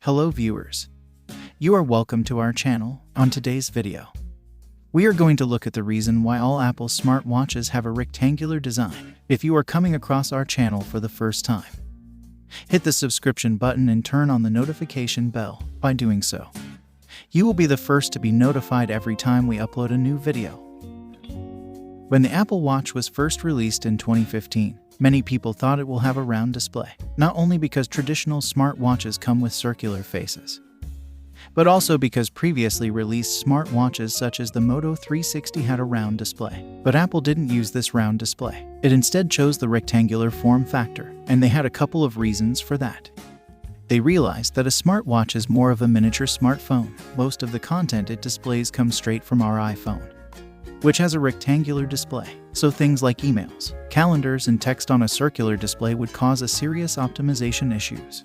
Hello viewers. You are welcome to our channel. On today's video, we are going to look at the reason why all Apple smartwatches have a rectangular design. If you are coming across our channel for the first time, hit the subscription button and turn on the notification bell. By doing so, you will be the first to be notified every time we upload a new video. When the Apple Watch was first released in 2015, many people thought it will have a round display, not only because traditional smartwatches come with circular faces, but also because previously released smartwatches such as the Moto 360 had a round display. But Apple didn't use this round display. It instead chose the rectangular form factor, and they had a couple of reasons for that. They realized that a smartwatch is more of a miniature smartphone. Most of the content it displays comes straight from our iPhone, which has a rectangular display. So things like emails, calendars, and text on a circular display would cause a serious optimization issues.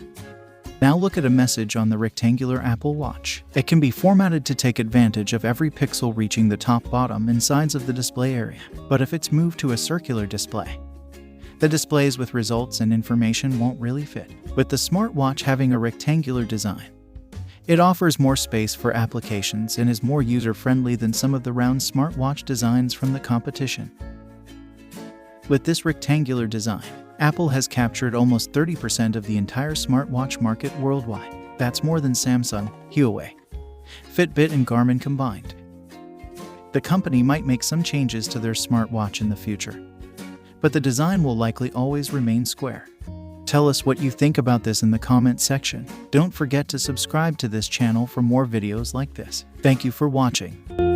Now look at a message on the rectangular Apple Watch. It can be formatted to take advantage of every pixel reaching the top, bottom, and sides of the display area. But if it's moved to a circular display, the displays with results and information won't really fit. With the smartwatch having a rectangular design, it offers more space for applications and is more user-friendly than some of the round smartwatch designs from the competition. With this rectangular design, Apple has captured almost 30% of the entire smartwatch market worldwide. That's more than Samsung, Huawei, Fitbit, and Garmin combined. The company might make some changes to their smartwatch in the future, but the design will likely always remain square. Tell us what you think about this in the comment section. Don't forget to subscribe to this channel for more videos like this. Thank you for watching.